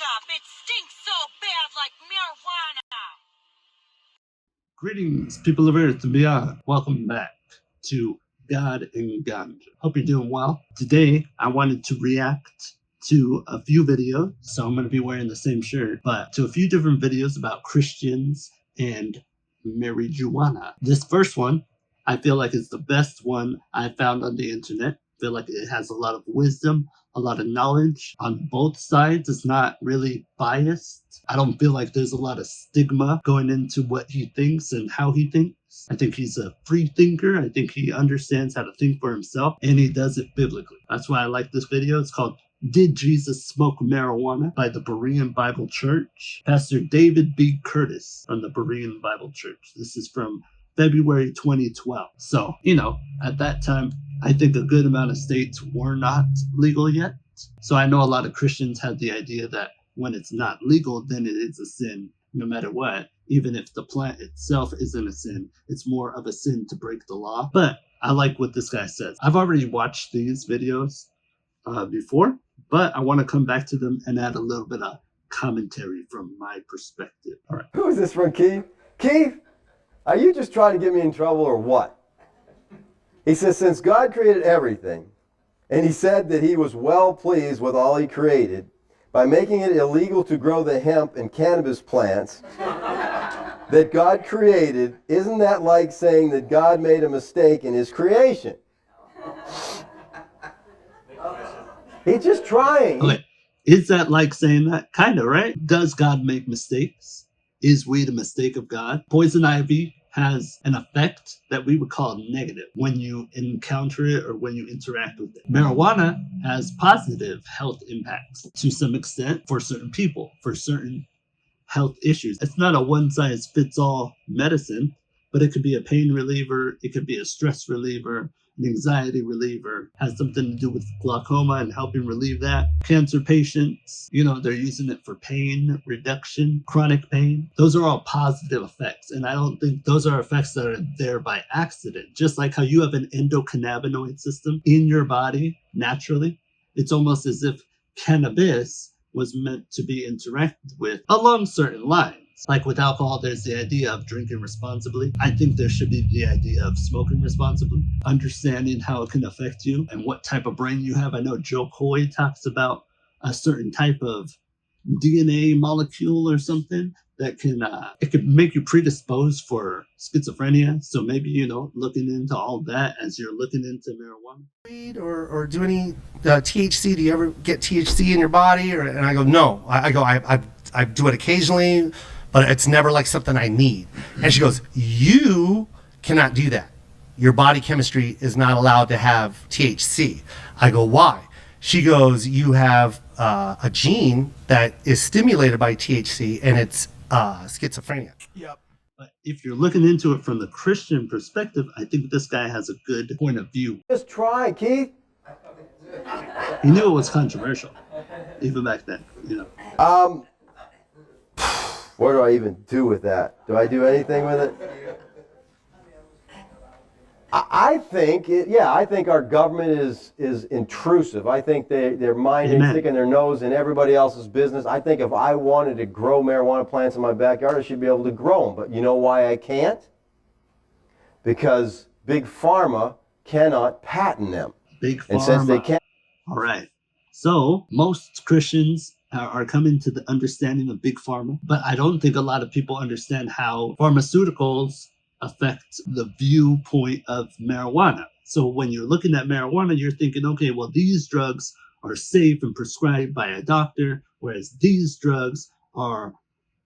stuff. It stinks so bad like marijuana. Greetings, people of Earth and beyond. Welcome back to God and Ganja. Hope you're doing well. Today, I wanted to react to a few videos, so I'm going to be wearing the same shirt, but to a few different videos about Christians and marijuana. This first one, I feel like is the best one I found on the internet. I feel like it has a lot of wisdom, a lot of knowledge on both sides. It's not really biased. I don't feel like there's a lot of stigma going into what he thinks and how he thinks. I think he's a free thinker. I think he understands how to think for himself, and he does it biblically. That's why I like this video. It's called Did Jesus Smoke Marijuana by the Berean Bible Church. Pastor David B. Curtis from the Berean Bible Church. This is from February 2012. So, at that time, I think a good amount of states were not legal yet. So I know a lot of Christians have the idea that when it's not legal, then it is a sin, no matter what. Even if the plant itself isn't a sin, it's more of a sin to break the law. But I like what this guy says. I've already watched these videos before, but I want to come back to them and add a little bit of commentary from my perspective. All right. Who is this from, Keith? Keith, are you just trying to get me in trouble or what? He says, since God created everything, and he said that he was well pleased with all he created, by making it illegal to grow the hemp and cannabis plants that God created, isn't that like saying that God made a mistake in his creation? He's just trying. Okay. Is that like saying that? Kind of, right? Does God make mistakes? Is weed a mistake of God? Poison ivy has an effect that we would call negative when you encounter it or when you interact with it. Marijuana has positive health impacts to some extent for certain people, for certain health issues. It's not a one-size-fits-all medicine, but it could be a pain reliever, it could be a stress reliever, an anxiety reliever, has something to do with glaucoma and helping relieve that. Cancer patients, they're using it for pain reduction, chronic pain. Those are all positive effects. And I don't think those are effects that are there by accident. Just like how you have an endocannabinoid system in your body naturally, it's almost as if cannabis was meant to be interacted with along certain lines. Like with alcohol, there's the idea of drinking responsibly. I think there should be the idea of smoking responsibly, understanding how it can affect you and what type of brain you have. I know Joe Coy talks about a certain type of DNA molecule or something that it could make you predisposed for schizophrenia. So maybe, looking into all that as you're looking into marijuana. Or do any THC? Do you ever get THC in your body? And I go, no. I do it occasionally, but it's never like something I need. And she goes, you cannot do that. Your body chemistry is not allowed to have THC. I go, why? She goes, you have a gene that is stimulated by THC, and it's schizophrenia. Yep. But if you're looking into it from the Christian perspective, I think this guy has a good point of view. Just try, Keith. He knew it was controversial, even back then, What do I even do with that? Do I do anything with it? I think our government is intrusive. I think they're minding, sticking their nose in everybody else's business. I think if I wanted to grow marijuana plants in my backyard, I should be able to grow them. But you know why I can't? Because Big Pharma cannot patent them. Big Pharma. And since they can't... All right. So most Christians are coming to the understanding of Big Pharma, but I don't think a lot of people understand how pharmaceuticals affect the viewpoint of marijuana. So when you're looking at marijuana, you're thinking, okay, well, these drugs are safe and prescribed by a doctor, whereas these drugs are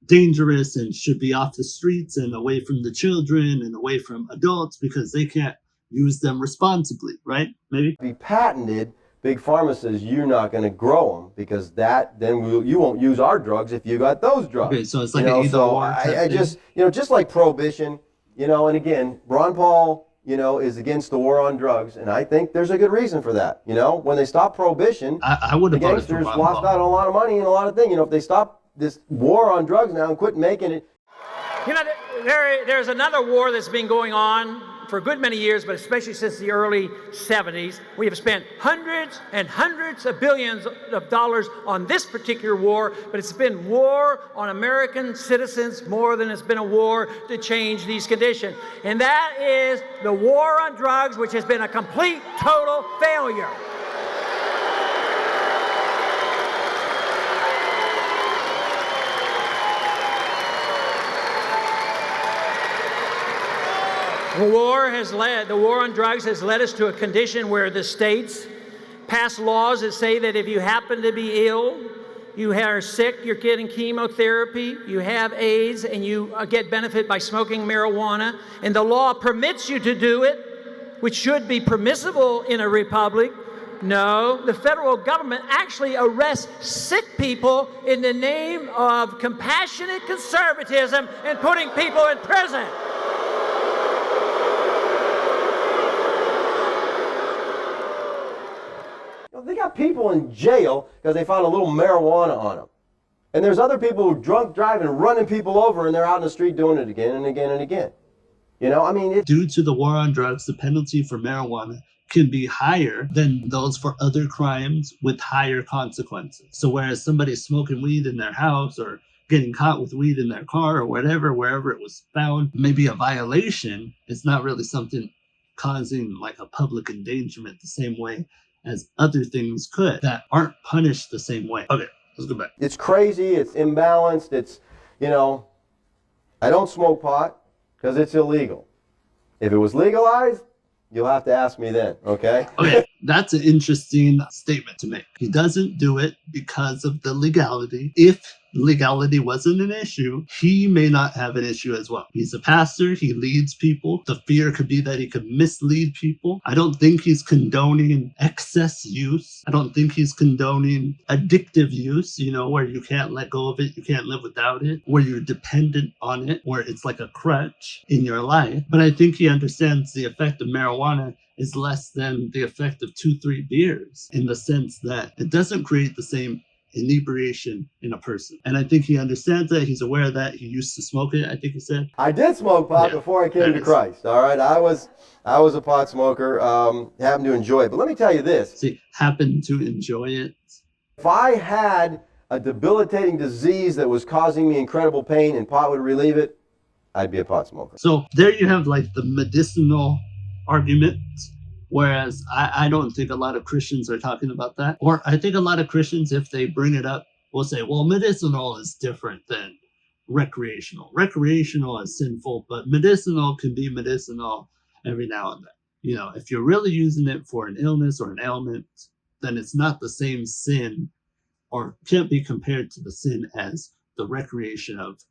dangerous and should be off the streets and away from the children and away from adults because they can't use them responsibly, right? Maybe? Be patented. Big Pharma says you're not going to grow them because you won't use our drugs if you got those drugs. Okay, so it's like an either or. I just, just like prohibition, and again, Ron Paul, is against the war on drugs, and I think there's a good reason for that. When they stop prohibition, I would have the gangsters lost out on a lot of money and a lot of things. If they stop this war on drugs now and quit making it. There's another war that's been going on for a good many years, but especially since the early 70s, we have spent hundreds and hundreds of billions of dollars on this particular war, but it's been war on American citizens more than it's been a war to change these conditions. And that is the war on drugs, which has been a complete, total failure. The war on drugs has led us to a condition where the states pass laws that say that if you happen to be ill, you are sick, you're getting chemotherapy, you have AIDS, and you get benefit by smoking marijuana, and the law permits you to do it, which should be permissible in a republic. No, the federal government actually arrests sick people in the name of compassionate conservatism and putting people in prison. They got people in jail because they found a little marijuana on them. And there's other people who are drunk driving, running people over, and they're out in the street doing it again and again and again. You know, I mean, due to the war on drugs, the penalty for marijuana can be higher than those for other crimes with higher consequences. So whereas somebody's smoking weed in their house or getting caught with weed in their car or whatever, wherever it was found, maybe a violation, it's not really something causing like a public endangerment the same way as other things could that aren't punished the same way. Okay, let's go back. It's crazy, it's imbalanced, it's, you know, I don't smoke pot because it's illegal. If it was legalized, you'll have to ask me then, okay? Okay, that's an interesting statement to make. He doesn't do it because of the legality. If legality wasn't an issue, he may not have an issue as well. He's a pastor, he leads people. The fear could be that he could mislead people. I don't think he's condoning excess use. I don't think he's condoning addictive use, you know, where you can't let go of it, you can't live without it, where you're dependent on it, where it's like a crutch in your life. But I think he understands the effect of marijuana is less than the effect of 2-3 beers, in the sense that it doesn't create the same inebriation in a person. And I think he understands that. He's aware of that. He used to smoke it, I think he said. I did smoke pot before I came to Christ, all right? I was a pot smoker, happened to enjoy it. But let me tell you this. See, happened to enjoy it. If I had a debilitating disease that was causing me incredible pain and pot would relieve it, I'd be a pot smoker. So there you have like the medicinal argument. Whereas I don't think a lot of Christians are talking about that. Or I think a lot of Christians, if they bring it up, will say, well, medicinal is different than recreational. Recreational is sinful, but medicinal can be medicinal every now and then. You know, if you're really using it for an illness or an ailment, then it's not the same sin or can't be compared to the sin as the recreation of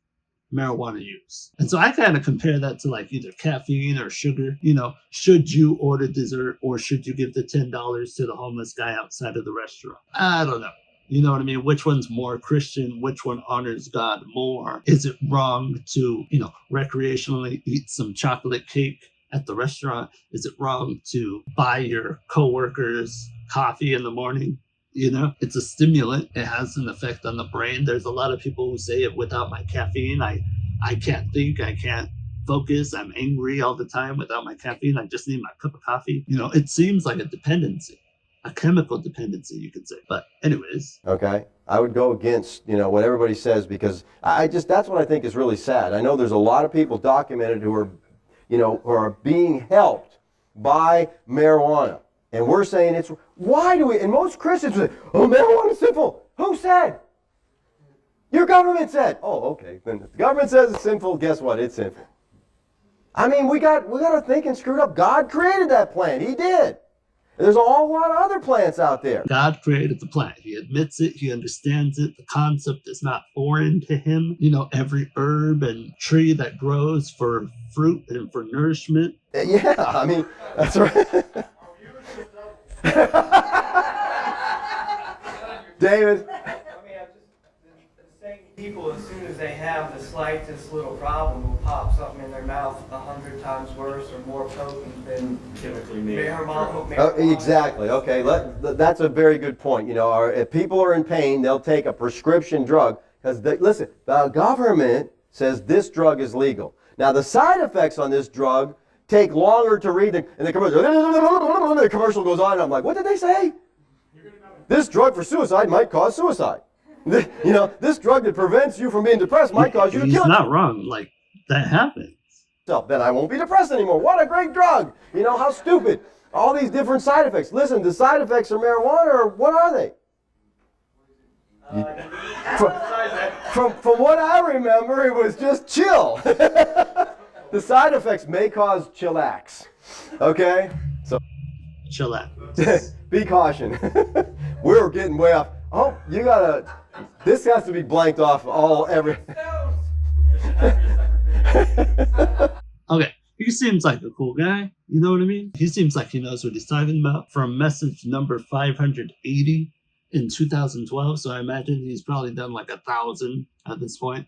marijuana use. And so I kind of compare that to like either caffeine or sugar. You know, should you order dessert or should you give the $10 to the homeless guy outside of the restaurant? I don't know. You know what I mean? Which one's more Christian? Which one honors God more? Is it wrong to, you know, recreationally eat some chocolate cake at the restaurant? Is it wrong to buy your coworkers coffee in the morning? You know, it's a stimulant. It has an effect on the brain. There's a lot of people who say, without my caffeine, I can't think, I can't focus, I'm angry all the time. Without my caffeine, I just need my cup of coffee. You know, it seems like a dependency, a chemical dependency, you could say. But anyways. Okay. I would go against, you know, what everybody says, because that's what I think is really sad. I know there's a lot of people documented who are, you know, who are being helped by marijuana. And we're saying it's, why do we, and most Christians say, oh, marijuana is sinful. Who said? Your government said. Oh, okay. Then if the government says it's sinful, guess what? It's sinful. I mean, we got to think and screwed up. God created that plant. He did. And there's a whole lot of other plants out there. God created the plant. He admits it. He understands it. The concept is not foreign to him. You know, every herb and tree that grows for fruit and for nourishment. Yeah, I mean, that's right. David. People, as soon as they have the slightest little problem, will pop something in their mouth 100 times worse or more potent than chemically made marijuana. Exactly. Okay, that's a very good point. You know, if people are in pain, they'll take a prescription drug because listen, the government says this drug is legal. Now, the side effects on this drug take longer to read and the commercial goes on, and I'm like, what did they say? This drug for suicide might cause suicide. You know, this drug that prevents you from being depressed might cause you to kill yourself. He's not wrong. Like, that happens. Then I won't be depressed anymore. What a great drug. You know, how stupid. All these different side effects. Listen, the side effects of marijuana, or what are they? From what I remember, it was just chill. The side effects may cause chillax. Okay? So Chillax. be caution. We're getting way off. Oh, you gotta. This has to be blanked off every. Okay, he seems like a cool guy. You know what I mean? He seems like he knows what he's talking about. From message number 580 in 2012, so I imagine he's probably done like 1,000 at this point,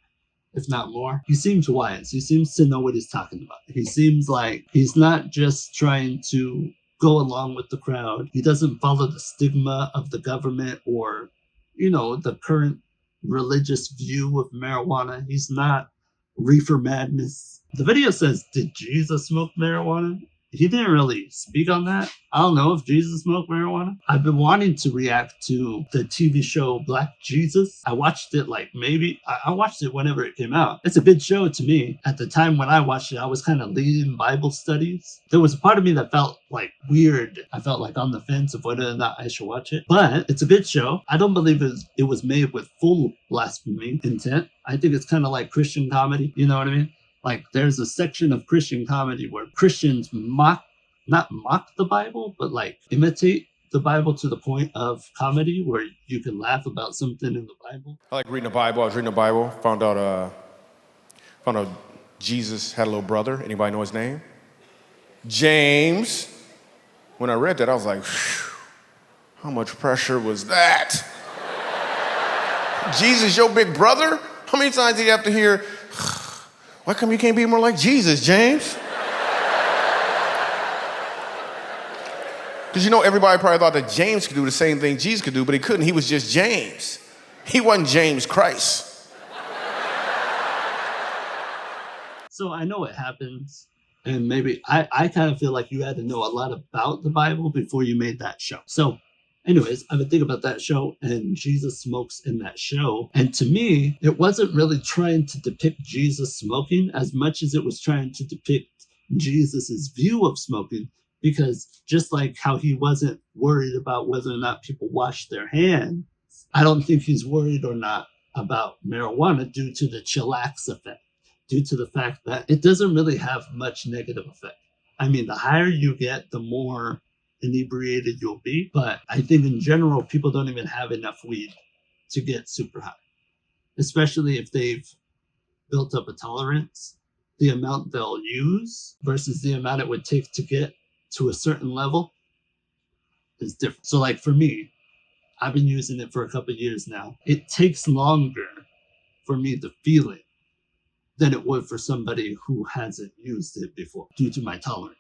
if not more. He seems wise. He seems to know what he's talking about. He seems like he's not just trying to go along with the crowd. He doesn't follow the stigma of the government or, you know, the current religious view of marijuana. He's not reefer madness. The video says, did Jesus smoke marijuana? He didn't really speak on that. I don't know if Jesus smoked marijuana. I've been wanting to react to the TV show Black Jesus. I watched it I watched it whenever it came out. It's a good show to me. At the time when I watched it, I was kind of leading Bible studies. There was a part of me that felt like weird. I felt like on the fence of whether or not I should watch it. But it's a good show. I don't believe it was made with full blasphemy intent. I think it's kind of like Christian comedy. You know what I mean? Like, there's a section of Christian comedy where Christians not mock the Bible, but like imitate the Bible to the point of comedy where you can laugh about something in the Bible. I like reading the Bible. I was reading the Bible, found out Jesus had a little brother. Anybody know his name? James. When I read that, I was like, how much pressure was that? Jesus, your big brother? How many times do you have to hear, why come you can't be more like Jesus, James? Because you know, everybody probably thought that James could do the same thing Jesus could do, but he couldn't. He was just James. He wasn't James Christ. So I know it happens. And maybe I kind of feel like you had to know a lot about the Bible before you made that show. So anyways, I've been thinking about that show, and Jesus smokes in that show. And to me, it wasn't really trying to depict Jesus smoking as much as it was trying to depict Jesus's view of smoking. Because just like how he wasn't worried about whether or not people wash their hands, I don't think he's worried or not about marijuana due to the chillax effect, due to the fact that it doesn't really have much negative effect. I mean, the higher you get, the more inebriated you'll be. But I think in general, people don't even have enough weed to get super high, especially if they've built up a tolerance. The amount they'll use versus the amount it would take to get to a certain level is different. So like for me, I've been using it for a couple of years now. It takes longer for me to feel it than it would for somebody who hasn't used it before due to my tolerance.